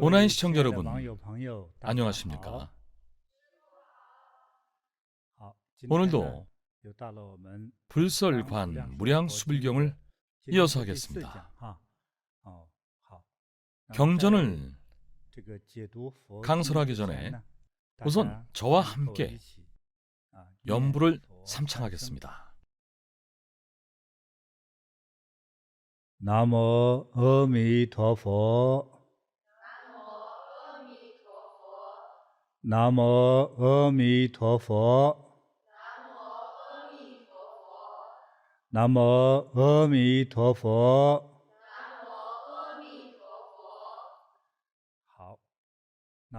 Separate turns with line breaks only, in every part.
온라인 시청자 여러분, 안녕하십니까? 오늘도 불설관 무량수불경을 이어서 하겠습니다. 경전을 강설하기 전에 우선 저와 함께 연부를 삼창하겠습니다.
나모 아미토포 나모 아미토포 나모 아미토포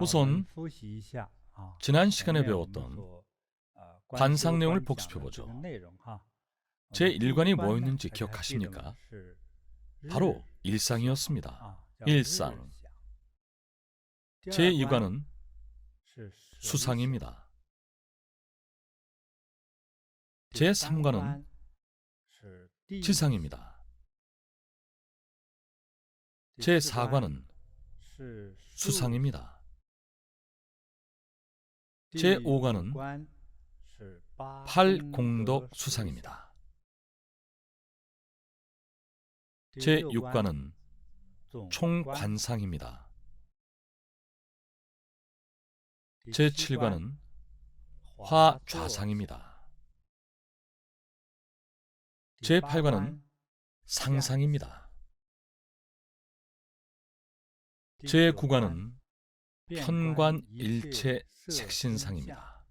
우선 지난 시간에 배웠던 관상 내용을 복습해보죠. 제1관이 뭐였는지 기억하십니까? 바로 일상이었습니다. 일상. 제2관은 수상입니다. 제3관은 지상입니다. 제4관은 수상입니다. 제5관은 팔공덕 수상입니다. 제6관은 총관상입니다. 제7관은 화좌상입니다. 제8관은 상상입니다. 제9관은 편관일체 색신상입니다.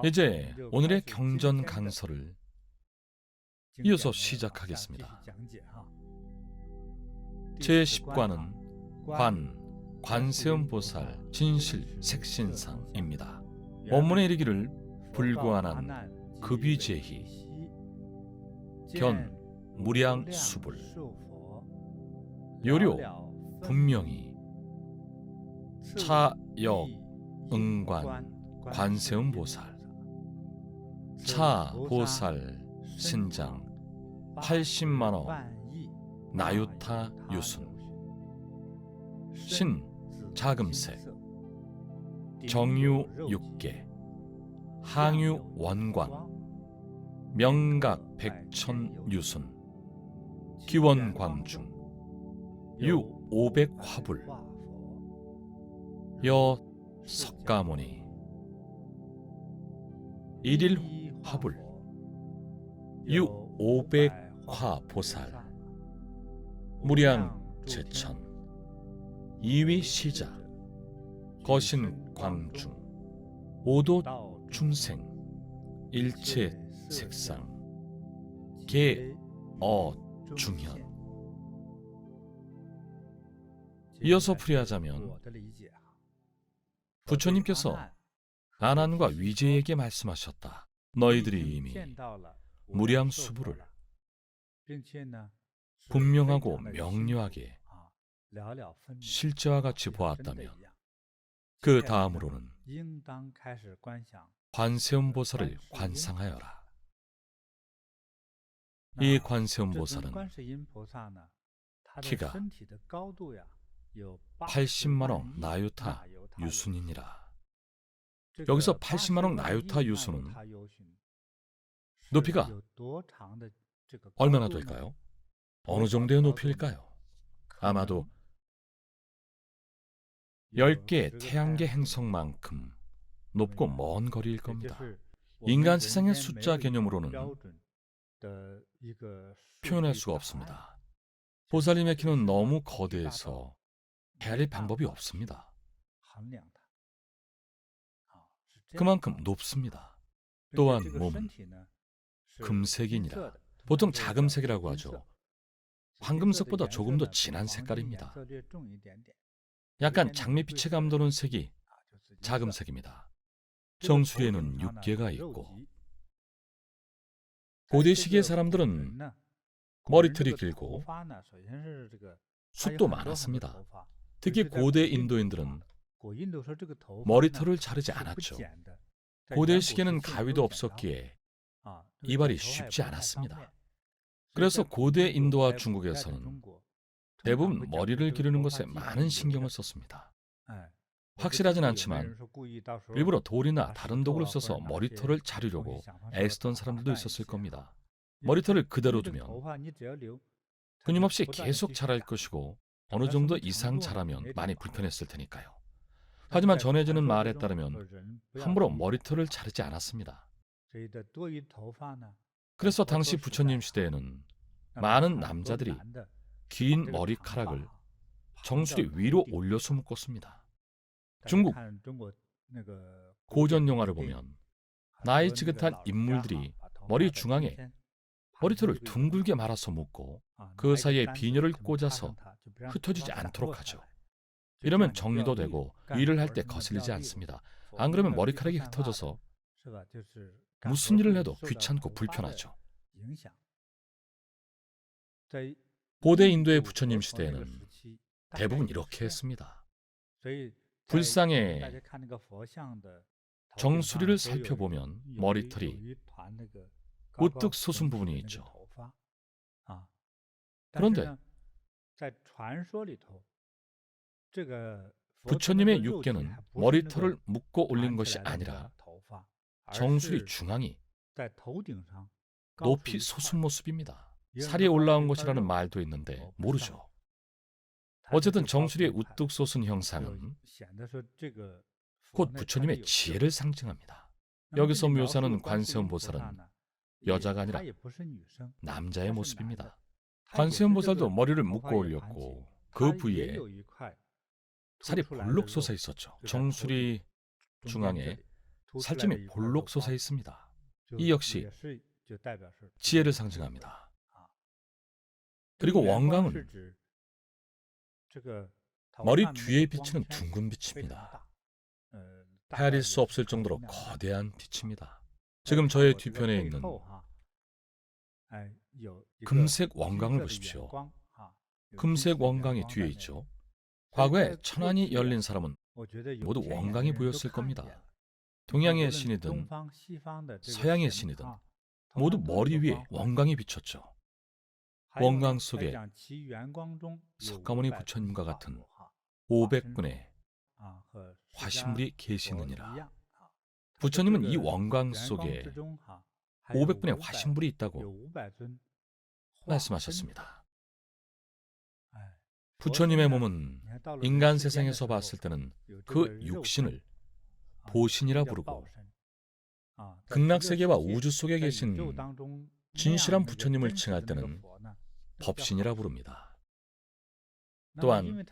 이제 오늘의 경전 강설을 이어서 시작하겠습니다. 제10관은 관세음보살 진실 색신상입니다. 원문에 이르기를 불구한한 급위제희 견 무량수불 요료 분명히 차역 응관 관세음보살 차보살 신장 80만원 나유타 유순 신 자금색 정유 6개 항유 원광 명각 백천 유순 기원 광중 유 500 화불 여 석가모니 일일 화불 유 500 화보살 무량 제천 이위 시자 거신 광중 오도 중생 일체 색상 개어 중현. 이어서 풀이하자면 부처님께서 아난과 위제에게 말씀하셨다. 너희들이 이미 무량수부를 분명하고 명료하게 실제와 같이 보았다면 그 다음으로는 관세음보살을 관상하여라. 이 관세음보살은 키가 80만억 나유타 유순이니라. 여기서 80만억 나유타 유순은 높이가 얼마나 될까요? 어느 정도의 높이일까요? 아마도 10개 태양계 행성만큼 높고 먼 거리일 겁니다. 인간 세상의 숫자 개념으로는 표현할 수가 없습니다. 보살님의 키는 너무 거대해서 헤아릴 방법이 없습니다. 그만큼 높습니다. 또한 몸은 금색이니라. 보통 자금색이라고 하죠. 황금색보다 조금 더 진한 색깔입니다. 약간 장밋빛에 감도는 색이 자금색입니다. 정수리에는 6개가 있고 고대 시기의 사람들은 머리털이 길고 숱도 많았습니다. 특히 고대 인도인들은 머리털을 자르지 않았죠. 고대 시기에는 가위도 없었기에 이발이 쉽지 않았습니다. 그래서 고대 인도와 중국에서는 대부분 머리를 기르는 것에 많은 신경을 썼습니다. 확실하진 않지만 일부러 돌이나 다른 도구를 써서 머리털을 자르려고 애쓰던 사람들도 있었을 겁니다. 머리털을 그대로 두면 끊임없이 계속 자랄 것이고 어느 정도 이상 자라면 많이 불편했을 테니까요. 하지만 전해지는 말에 따르면 함부로 머리털을 자르지 않았습니다. 그래서 당시 부처님 시대에는 많은 남자들이 긴 머리카락을 정수리 위로 올려서 묶었습니다. 중국 고전 영화를 보면 나이 지긋한 인물들이 머리 중앙에 머리털을 둥글게 말아서 묶고 그 사이에 비녀를 꽂아서 흩어지지 않도록 하죠. 이러면 정리도 되고 일을 할 때 거슬리지 않습니다. 안 그러면 머리카락이 흩어져서 무슨 일을 해도 귀찮고 불편하죠. 고대 인도의 부처님 시대에는 대부분 이렇게 했습니다. 불상의 정수리를 살펴보면 머리털이 우뚝 솟은 부분이 있죠. 그런데 부처님의 육계는 머리털을 묶고 올린 것이 아니라 정수리 중앙이 높이 솟은 모습입니다. 살이 올라온 것이라는 말도 있는데 모르죠. 어쨌든 정수리의 우뚝 솟은 형상은 곧 부처님의 지혜를 상징합니다. 여기서 묘사하는 관세음보살은 여자가 아니라 남자의 모습입니다. 관세음보살도 머리를 묶고 올렸고 그 부위에 살이 볼록 솟아 있었죠. 정수리 중앙에 살점이 볼록 솟아 있습니다. 이 역시 지혜를 상징합니다. 그리고 원광은 머리 뒤에 비치는 둥근 빛입니다. 헤아릴 수 없을 정도로 거대한 빛입니다. 지금 저의 뒤편에 있는 금색 원광을 보십시오. 금색 원광이 뒤에 있죠. 과거에 천안이 열린 사람은 모두 원광이 보였을 겁니다. 동양의 신이든 서양의 신이든 모두 머리 위에 원광이 비쳤죠. 원광 속에 석가모니 부처님과 같은 500분의 화신물이 계시느니라. 부처님은 이 원광 속에 500분의 화신물이 있다고 말씀하셨습니다. 부처님의 몸은 인간 세상에서 봤을 때는 그 육신을 보신이라 부르고 극락세계와 우주 속에 계신 진실한 부처님을 칭할 때는 법신이라 부릅니다. 또한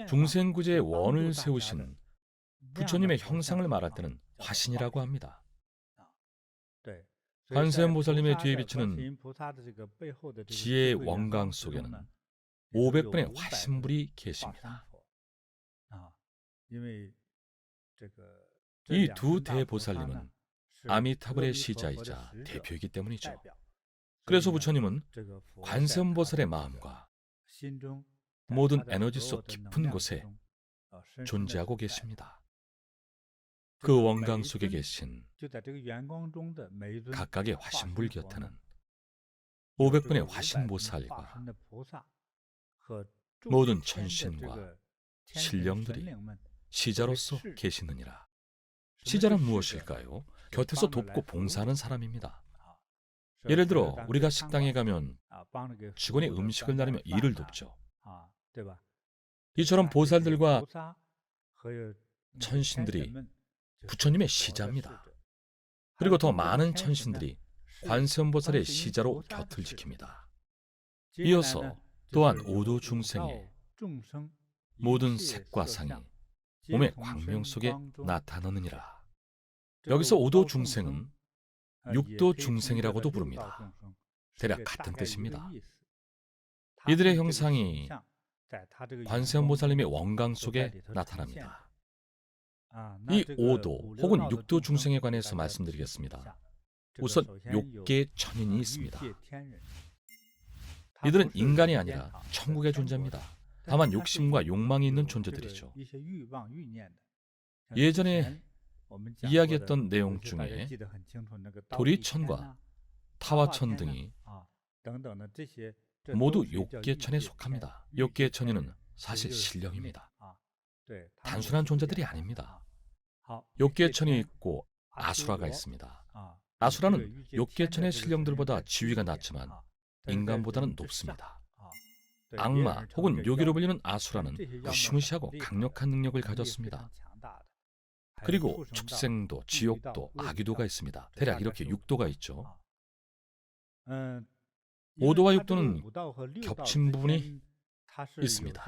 중생구제의 원을 세우신 부처님의 형상을 말할 때는 화신이라고 합니다. 관세음보살님의 뒤에 비치는 지혜의 원광 속에는 500분의 화신물이 계십니다. 이 두 대보살님은 아미타불의 시자이자 대표이기 때문이죠. 그래서 부처님은 관세음보살의 마음과 모든 에너지 속 깊은 곳에 존재하고 계십니다. 그 원광 속에 계신 각각의 화신불 곁에는 500분의 화신보살과 모든 천신과 신령들이 시자로서 계시느니라. 시자란 무엇일까요? 곁에서 돕고 봉사하는 사람입니다. 예를 들어 우리가 식당에 가면 직원이 음식을 나르며 일을 돕죠. 이처럼 보살들과 천신들이 부처님의 시자입니다. 그리고 더 많은 천신들이 관세음보살의 시자로 곁을 지킵니다. 이어서 또한 오도 중생의 모든 색과 상이 몸의 광명 속에 나타나느니라. 여기서 오도 중생은 육도 중생이라고도 부릅니다. 대략 같은 뜻입니다. 이들의 형상이 관세음보살님의 원광 속에 나타납니다. 이 오도 혹은 육도 중생에 관해서 말씀드리겠습니다. 우선 욕계 천인이 있습니다. 이들은 인간이 아니라 천국의 존재입니다. 다만 욕심과 욕망이 있는 존재들이죠. 예전에 이야기했던 내용 중에 도리천과 타화천 등이 모두 욕계천에 속합니다. 욕계천이는 사실 신령입니다. 단순한 존재들이 아닙니다. 욕계천이 있고 아수라가 있습니다. 아수라는 욕계천의 신령들보다 지위가 낮지만 인간보다는 높습니다. 악마 혹은 요괴로 불리는 아수라는 무시무시하고 강력한 능력을 가졌습니다. 그리고 축생도, 지옥도, 아귀도가 있습니다. 대략 이렇게 6도가 있죠. 5도와 6도는 겹친 부분이 있습니다.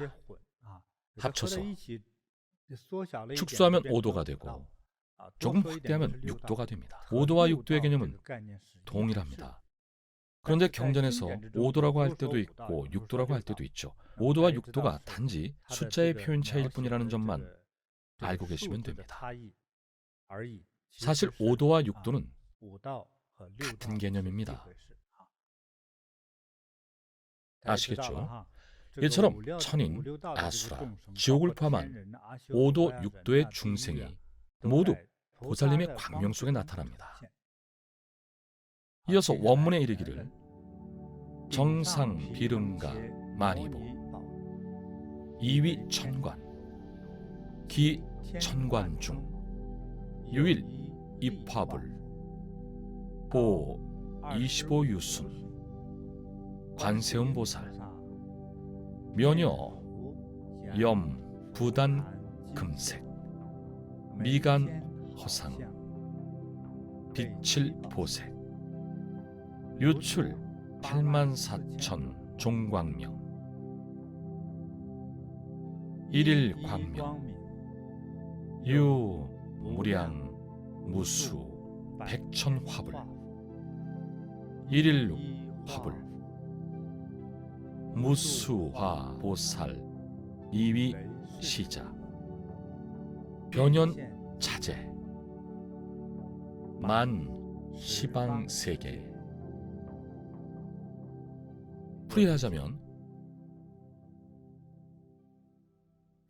합쳐서 축소하면 5도가 되고 조금 확대하면 6도가 됩니다. 5도와 6도의 개념은 동일합니다. 그런데 경전에서 5도라고 할 때도 있고 6도라고 할 때도 있죠. 5도와 6도가 단지 숫자의 표현 차이일 뿐이라는 점만 알고 계시면 됩니다. 사실 5도와 6도는 같은 개념입니다. 아시겠죠? 이처럼 천인, 아수라, 지옥을 포함한 5도, 6도의 중생이 모두 보살님의 광명 속에 나타납니다. 이어서 원문에 이르기를 정상 비름가 만이보 이위 천관 기 천관 중 유일 입화불 보 25유순 관세음 보살 면여 염 부단 금색 미간 허상 빛칠 보색 유출 84,000 종광명 일일 광명 유 무량 무수 백천 화불 일일 화불 무수화 보살 이위 시자 변연 자제 만 시방 세계 풀이하자면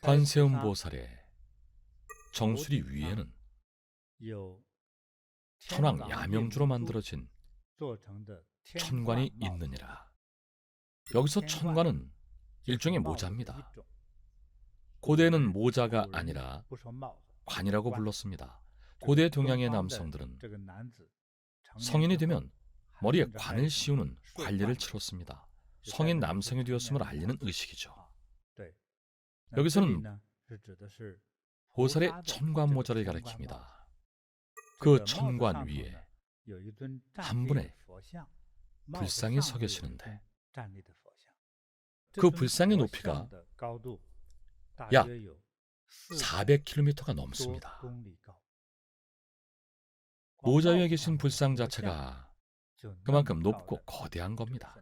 관세음 보살의 정수리 위에는 천왕 야명주로 만들어진 천관이 있느니라. 여기서 천관은 일종의 모자입니다. 고대에는 모자가 아니라 관이라고 불렀습니다. 고대 동양의 남성들은 성인이 되면 머리에 관을 씌우는 관리를 치렀습니다. 성인 남성이 되었음을 알리는 의식이죠. 여기서는 보살의 천관 모자를 가리킵니다. 그 천관 위에 한 분의 불상이 서 계시는데 그 불상의 높이가 약 400km가 넘습니다. 모자 위에 계신 불상 자체가 그만큼 높고 거대한 겁니다.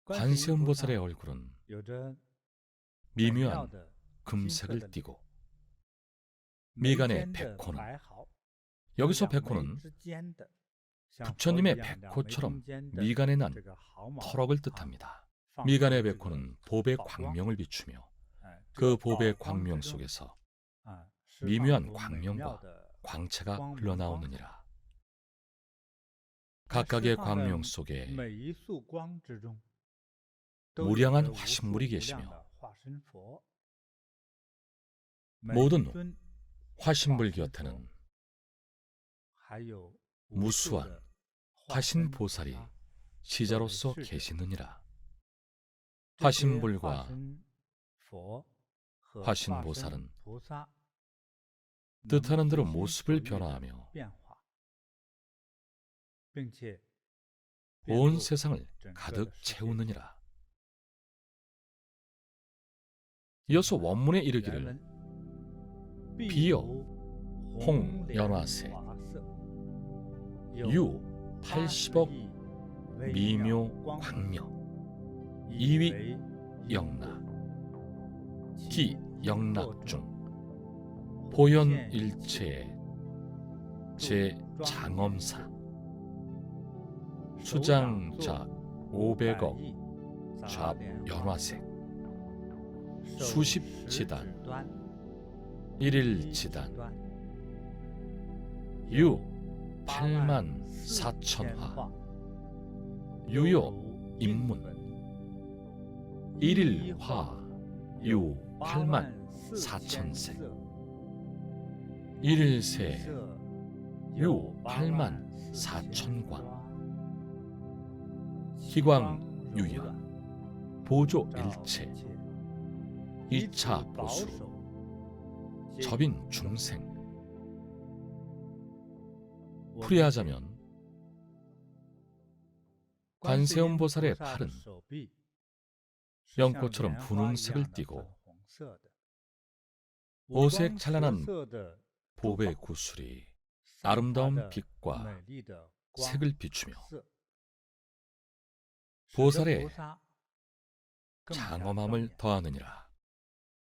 관세음 보살의 얼굴은 미묘한 금색을 띠고 미간의 백호는 여기서 백호는 부처님의 백호처럼 미간에 난 터럭을 뜻합니다. 미간의 백호는 법의 광명을 비추며 그 법의 광명 속에서 미묘한 광명과 광채가 흘러나오느니라. 각각의 광명 속에 무량한 화신물이 계시며 모든 화신물 곁에는 무수한 화신보살이 시자로서 계시느니라. 화신불과 화신보살은 뜻하는 대로 모습을 변화하며 온 세상을 가득 채우느니라. 이어서 원문에 이르기를 비여 홍연화색 유 80억 미묘 광명 이위 영락 기 영락 중 보현 일체의 제 장엄사 수장작 500억 좌 연화색 수십 지단 일일 지단 유 8만 4천화 유효 입문 일일화 유 8만 4천세 일일세 유 8만 4천광 희광 유연 보조 일체 2차 보수 접인 중생 풀이하자면 관세음보살의 팔은 연꽃처럼 분홍색을 띠고 보색 찬란한 보배 구슬이 아름다운 빛과 색을 비추며 보살의 장엄함을 더하느니라.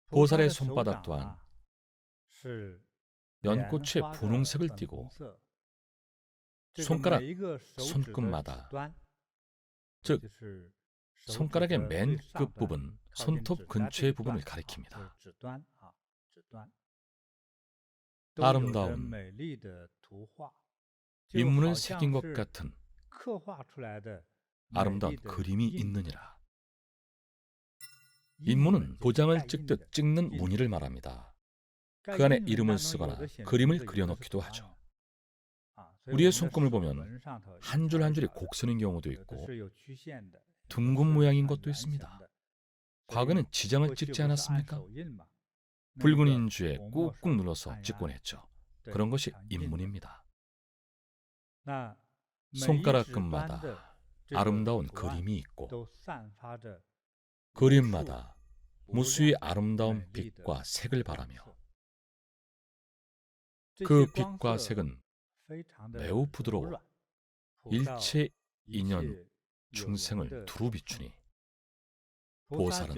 보살의 손바닥 또한 연꽃의 분홍색을 띠고 손가락 손끝마다, 즉 손가락의 맨 끝부분, 손톱 근처의 부분을 가리킵니다. 아름다운 인문을 새긴 것 같은 아름다운 그림이 있느니라. 인문은 도장을 찍듯 찍는 무늬를 말합니다. 그 안에 이름을 쓰거나 그림을 그려넣기도 하죠. 우리의 손금을 보면 한 줄 한 줄이 곡선인 경우도 있고 둥근 모양인 것도 있습니다. 과거에는 지장을 찍지 않았습니까? 붉은 인주에 꾹꾹 눌러서 찍곤 했죠. 그런 것이 인문입니다. 손가락 끝마다 아름다운 그림이 있고 그림마다 무수히 아름다운 빛과 색을 바라며 그 빛과 색은 매우 부드러워 일체 인연 중생을 두루 비추니 보살은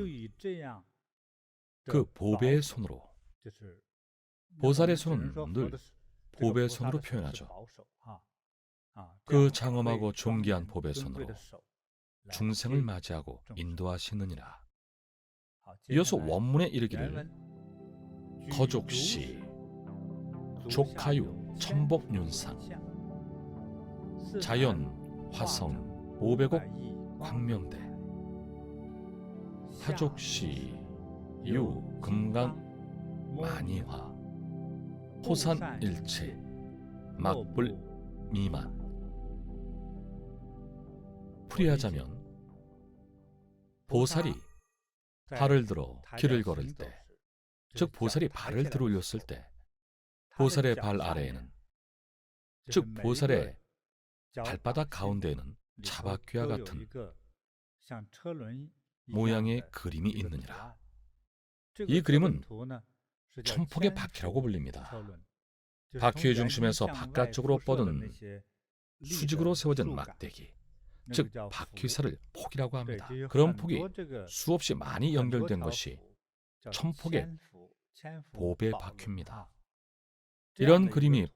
그 보배의 손으로, 보살의 손은 늘 보배의 손으로 표현하죠. 그 장엄하고 존귀한 보배 손으로 중생을 맞이하고 인도하시느니라. 이어서 원문에 이르기를 거족시 족하유 천복윤상 자연 화성 오백옥 광명대 하족시 유 금강 만이화 호산 일체 막불 미만. 풀이하자면 보살이 발을 들어 길을 걸을 때, 즉 보살이 발을 들어 올렸을 때 보살의 발 아래에는, 즉 보살의 발바닥 가운데에는 차바퀴와 같은 모양의 그림이 있느니라. 이 그림은 천폭의 바퀴라고 불립니다. 바퀴의 중심에서 바깥쪽으로 뻗은 수직으로 세워진 막대기, 즉 바퀴살을 폭이라고 합니다. 그런 폭이 수없이 많이 연결된 것이 천폭의 보배 바퀴입니다. 이런 그림이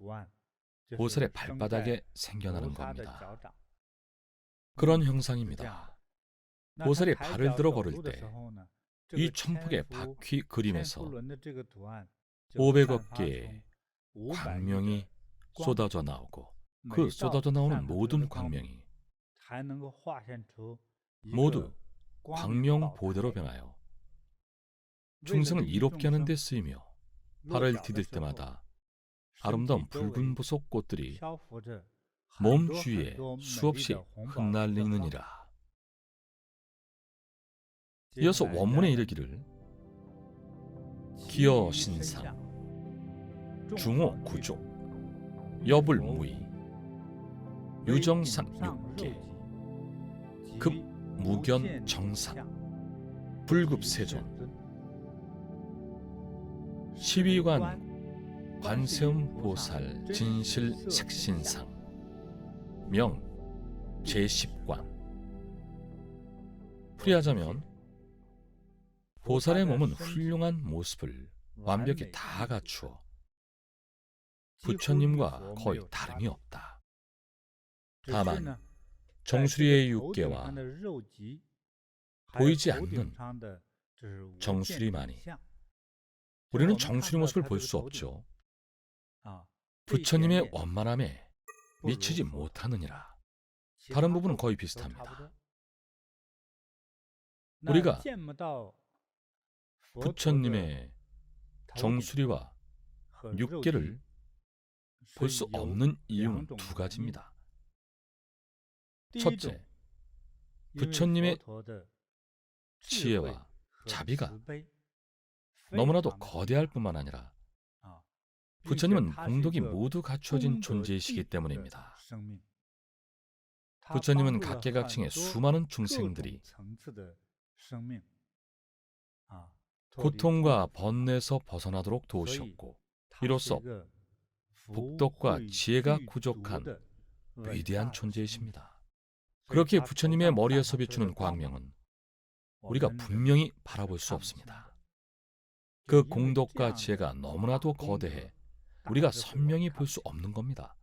보살의 발바닥에 생겨나는 겁니다. 그런 형상입니다. 보살이 발을 들어 걸을 때 이 천폭의 바퀴 그림에서 500억 개의 광명이 쏟아져 나오고 그 쏟아져 나오는 모든 광명이 모두 광명보대로 변하여 중생을 이롭게 하는 데 쓰이며 발을 디딜 때마다 아름다운 붉은 보석 꽃들이 몸 주위에 수없이 흩날리느니라. 이어서 원문에 이르기를 기어신상 중호구족 여불무의 유정상 육계 급무견정상 불급세존 시위관 관세음보살 진실색신상 명 제10관. 풀이하자면 보살의 몸은 훌륭한 모습을 완벽히 다 갖추어 부처님과 거의 다름이 없다. 다만 정수리의 육계와 보이지 않는 정수리만이, 우리는 정수리 모습을 볼 수 없죠. 부처님의 원만함에 미치지 못하느니라. 다른 부분은 거의 비슷합니다. 우리가 부처님의 정수리와 육계를 볼 수 없는 이유는 두 가지입니다. 첫째, 부처님의 지혜와 자비가 너무나도 거대할 뿐만 아니라 부처님은 공덕이 모두 갖추어진 존재이시기 때문입니다. 부처님은 각계각층의 수많은 중생들이 고통과 번뇌에서 벗어나도록 도우셨고, 이로써 복덕과 지혜가 부족한 위대한 존재이십니다. 그렇게 부처님의 머리에서 비추는 광명은 우리가 분명히 바라볼 수 없습니다. 그 공덕과 지혜가 너무나도 거대해 우리가 선명히 볼 수 없는 겁니다.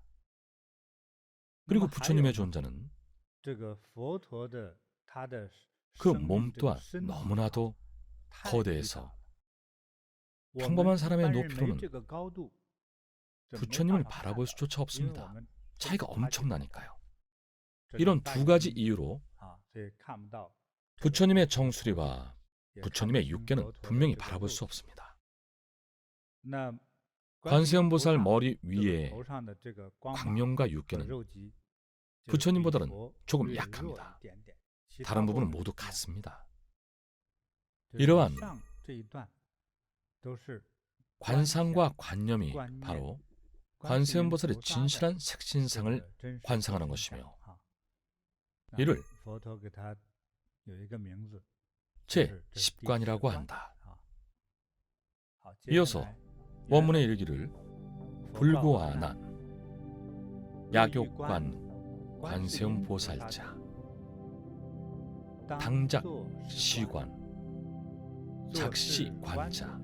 그리고 부처님의 존재는 그 몸 또한 너무나도 거대해서 평범한 사람의 높이로는 부처님을 바라볼 수조차 없습니다. 차이가 엄청나니까요. 이런 두 가지 이유로 부처님의 정수리와 부처님의 육계는 분명히 바라볼 수 없습니다. 관세음보살 머리 위에 광명과 육계는 부처님보다는 조금 약합니다. 다른 부분은 모두 같습니다. 이러한 관상과 관념이 바로 관세음보살의 진실한 색신상을 관상하는 것이며, 이를 제10관이라고 한다. 이어서 원문에 이르기를 불고아난 약욕관 관세음보살자 당작 시관 작시관자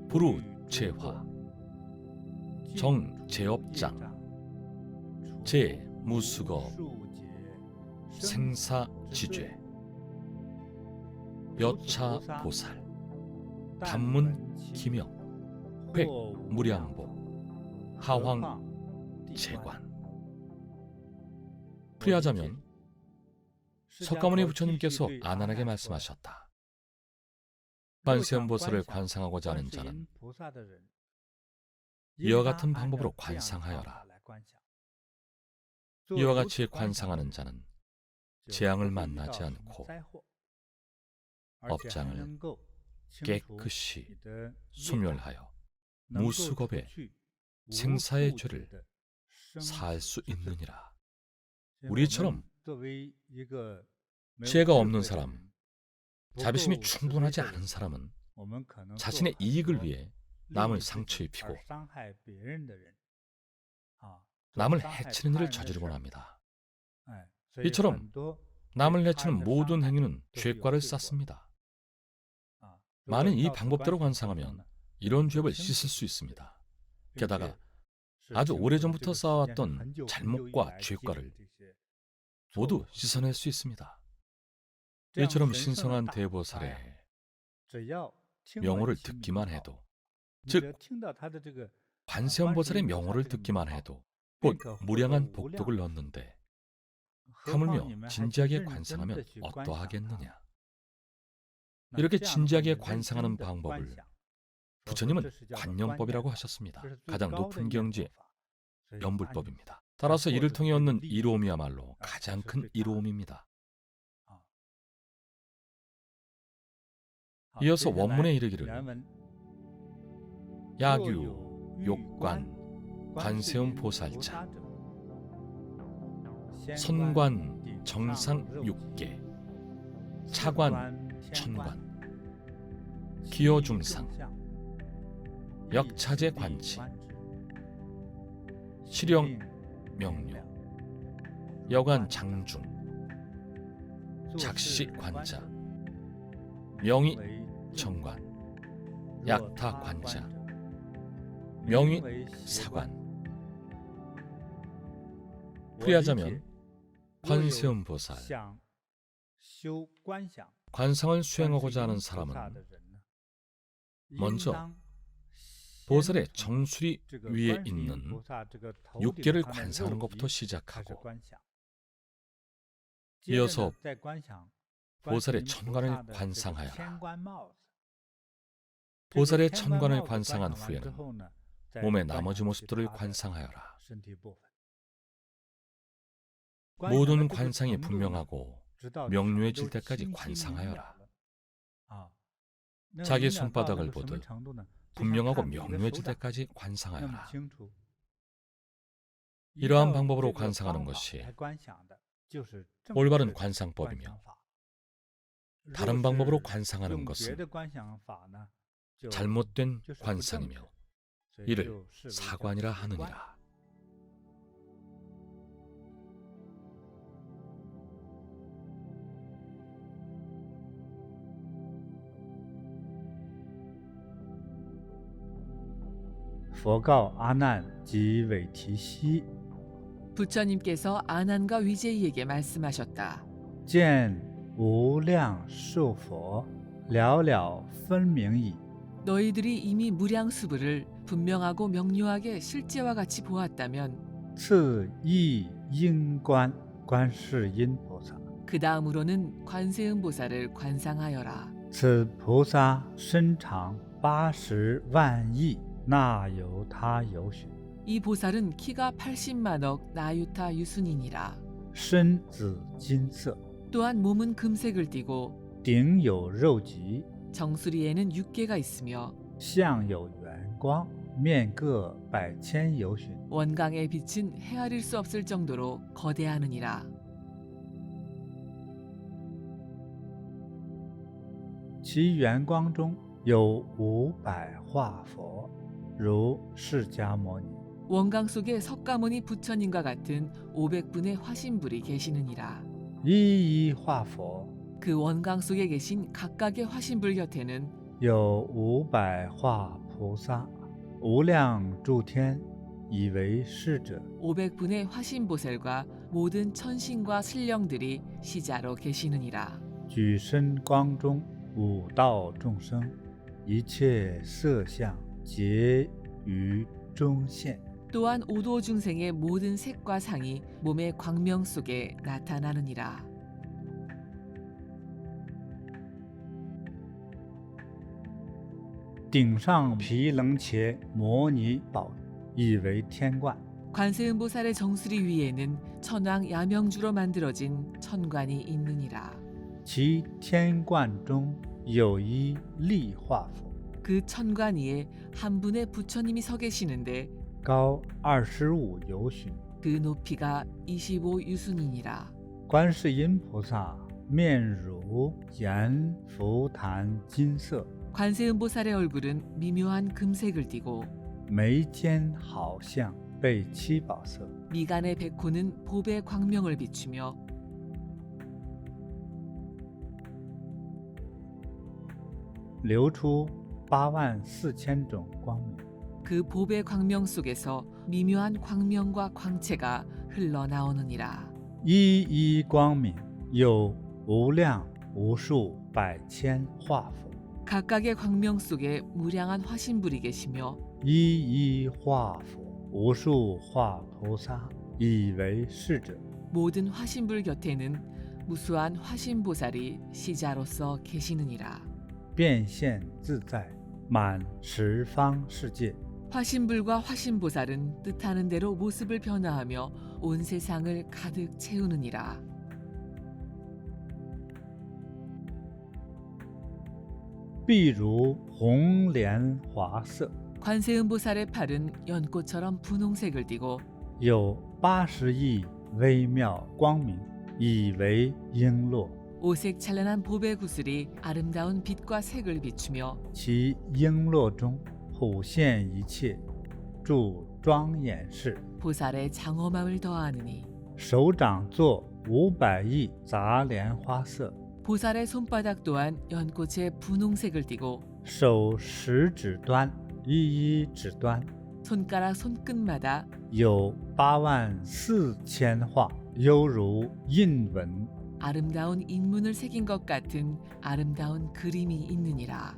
부루제화 정제업장 제무수거 생사지죄 여차보살 단문기명 획무량보 하황제관. 풀이하자면 석가모니 부처님께서 아난에게 말씀하셨다. 관세음보살을 관상하고자 하는 자는 이와 같은 방법으로 관상하여라. 이와 같이 관상하는 자는 재앙을 만나지 않고 업장을 깨끗이 소멸하여 무수겁의 생사의 죄를 살 수 있느니라. 우리처럼 지혜가 없는 사람, 자비심이 충분하지 않은 사람은 자신의 이익을 위해 남을 상처 입히고 남을 해치는 일을 저지르곤 합니다. 이처럼 남을 해치는 모든 행위는 죄과를 쌓습니다. 만일 이 방법대로 관상하면 이런 죄업을 씻을 수 있습니다. 게다가 아주 오래전부터 쌓아왔던 잘못과 죄과를 모두 씻어낼 수 있습니다. 이처럼 신성한 대보살의 명호를 듣기만 해도, 즉 관세음보살의 명호를 듣기만 해도 곧 무량한 복덕을 얻는데 하물며 진지하게 관상하면 어떠하겠느냐. 이렇게 진지하게 관상하는 방법을 부처님은 관념법이라고 하셨습니다. 가장 높은 경지 염불법입니다. 따라서 이를 통해 얻는 이로움이야말로 가장 큰 이로움입니다. 이어서 원문에 이르기를 야규 욕관 관세음보살자 선관 정상 6개 차관 천관 기여중상 역차제 관치 실령 명료 여관 장중 작시 관자 명의 정관 약타 관자 명의 사관. 풀이하자면 관세음보살 관상을 수행하고자 하는 사람은 먼저 보살의 정수리 위에 있는 육계를 관상하는 것부터 시작하고, 이어서 보살의 천관을 관상하여라. 보살의 천관을 관상한 후에는 몸의 나머지 모습들을 관상하여라. 모든 관상이 분명하고 명료해질 때까지 관상하여라. 자기 손바닥을 보듯 분명하고 명료해질 때까지 관상하여라. 이러한 방법으로 관상하는 것이 올바른 관상법이며, 다른 방법으로 관상하는 것은 잘못된 관상이며 이를 사관이라 하느니라.
부처님께서 아난과 위제이에게 말씀하셨다.
见无量寿佛了了分明矣。
너희들이 이미 무량수부를 분명하고 명료하게 실제와 같이 보았다면
次亦应观观世音菩萨。
그 다음으로는 관세음보살을 관상하여라.
此菩萨身长80万亿，那由他有许。
이 보살은 키가 80만억 나유타 유순이니라.
身紫金色，
또한 몸은 금색을 띠고
顶有肉髻，
정수리에는 육계가 있으며
相有圆光，面各百千由旬。
원광의 빛은 헤아릴 수 없을 정도로 거대하느니라.
其圆光中有500化佛，如释迦牟尼。
원광 속에 석가모니 부처님과 같은 500분의 화신불이 계시느니라.
一一化佛
그 원광 속에 계신 각각의 화신불 곁에는
有500化菩萨，无量诸天以为侍者。
500분의 화신보살과 모든 천신과 신령들이 시자로 계시느니라.
举身光中五道众生，一切色相皆于中现。
또한 오도 중생의 모든 색과 상이 몸의 광명 속에 나타나느니라.
顶上毗棱伽摩尼宝，以为天冠。
관세음보살의 정수리 위에는 천왕 야명주로 만들어진 천관이 있느니라.
其天冠中有一立化佛，
그 천관 위에 한 분의 부처님이 서 계시는데
高25由旬。
그 높이가 25유순이니라.
观世音菩萨面如阎浮檀金色，
관세음보살의 얼굴은 미묘한 금색을 띠고
眉间好像被七宝色，
미간의 백호는 보배 광명을 비추며
流出84000种光明。
그 보배 광명 속에서 미묘한 광명과 광채가 흘러나오느니라.
一一光明有无量无数百千化佛，
각각의 광명 속에 무량한 화신불이 계시며
一一化佛，无数化菩萨，以为侍者。
모든 화신불 곁에는 무수한 화신보살이 시자로서 계시느니라.
变现自在，满十方世界。
화신불과 화신보살은 뜻하는 대로 모습을 변화하며 온 세상을 가득 채우느니라.
必如红莲华色，
관세음보살의 팔은 연꽃처럼 분홍색을 띠고
有80亿微妙光明，以为璎珞。
오색 찬란한 보배 구슬이 아름다운 빛과 색을 비추며
其璎珞中普现一切，著庄严饰。
보살의 장엄함을 더하느니
手掌作500亿杂莲花色，
보살의 손바닥 또한 연꽃의 분홍색을 띠고
手食指端一一指端
손가락 손끝마다
有84000画，犹如印纹。
아름다운 인문을 새긴 것 같은 아름다운 그림이 있느니라.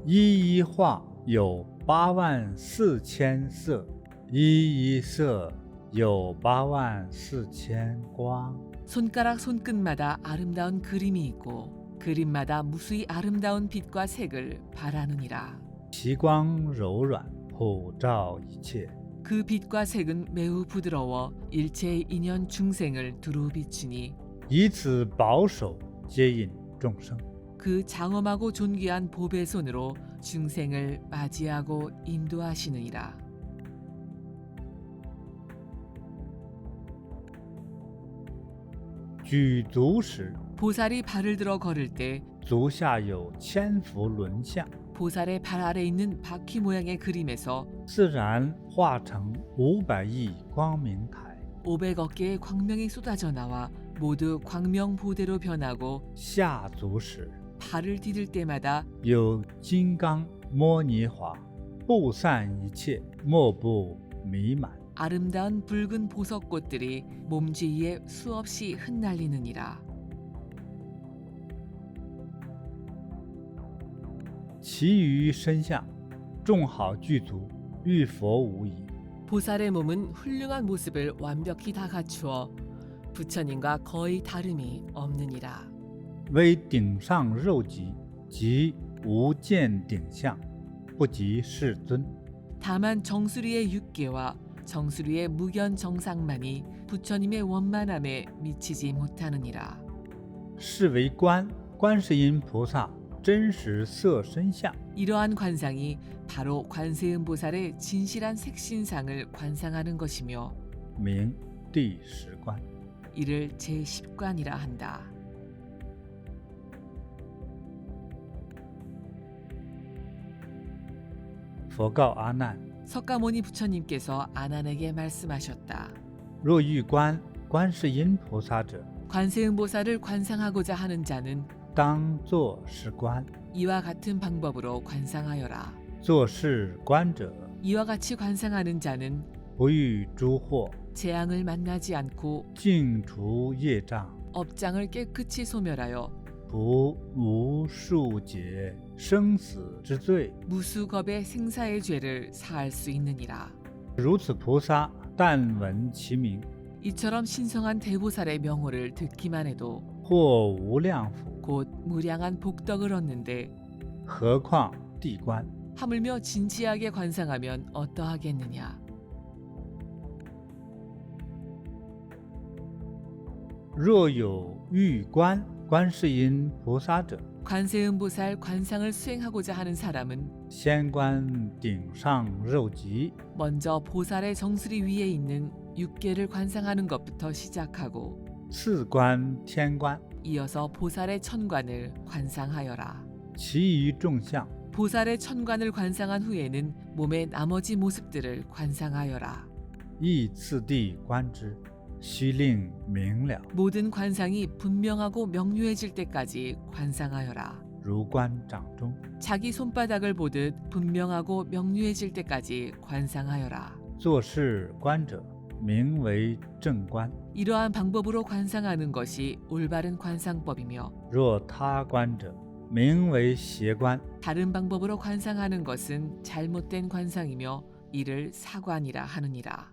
一一画有84000色，一一色有84000光。
손가락 손끝마다 아름다운 그림이 있고 그림마다 무수히 아름다운 빛과 색을 발하느니라.
其光柔软，普照一切。
그 빛과 색은 매우 부드러워 일체의 인연 중생을 두루 비추니
以此保守接引众生。
그 장엄하고 존귀한 보배 손으로 중생을 맞이하고 인도하시느니라.
举足时，
보살이 발을 들어 걸을 때
足下有千幅轮相，
보살의 발 아래 있는 바퀴 모양의 그림에서
自然化成500亿光明台。
500억 개의 광명이 쏟아져 나와 모두 광명보대로 변하고
下足时，
발을 디딜 때마다
有金刚摩尼华，不散一切，莫不弥满。
아름다운 붉은 보석꽃들이 몸주위에 수없이 흩날리느니라.
其余身相，众好具足，遇佛无疑。
보살의 몸은 훌륭한 모습을 완벽히 다 갖추어 부처님과 거의 다름이 없느니라.
为顶上肉髻，即无见顶相，不及世尊。
다만 정수리의 육계와 정수리의 무견 정상만이 부처님의 원만함에 미치지 못하느니라.
是为观世音菩萨真实色身相。
이러한 관상이 바로 관세음보살의 진실한 색신상을 관상하는 것이며
名第10观。
이를 제10관이라 한다.
佛告阿难：
석가모니 부처님께서 아난에게 말씀하셨다.
若欲观观世音菩萨者，
관세음보살을 관상하고자 하는 자는
当作是观。
이와 같은 방법으로 관상하여라.
作是观者，
이와 같이 관상하는 자는
不遇诸祸，
재앙을 만나지 않고
净除业障，
업장을 깨끗이 소멸하여
不无数劫生死之罪。
무수겁의 생사의 죄를 사할 수 있느니라.
如此菩萨，但闻其名，
이처럼 신성한 대보살의 명호를 듣기만 해도
获无量福。
곧 무량한 복덕을 얻는데
何况地观？
하물며 진지하게 관상하면 어떠하겠느냐.
若有欲观观世音菩萨者，
관세음보살 관상을 수행하고자 하는 사람은
先观顶上肉髻，
먼저 보살의 정수리 위에 있는 육계를 관상하는 것부터 시작하고
次观天观，
이어서 보살의 천관을 관상하여라.
其余众相，
보살의 천관을 관상한 후에는 몸의 나머지 모습들을 관상하여라.
依次第观之，须令明了。
모든 관상이 분명하고 명료해질 때까지 관상하여라.
如观掌中，
자기 손바닥을 보듯 분명하고 명료해질 때까지 관상하여라.
作是观者，名为正观。
이러한 방법으로 관상하는 것이 올바른 관상법이며
若他观者，名为邪观。
다른 방법으로 관상하는 것은 잘못된 관상이며 이를 사관이라 하느니라.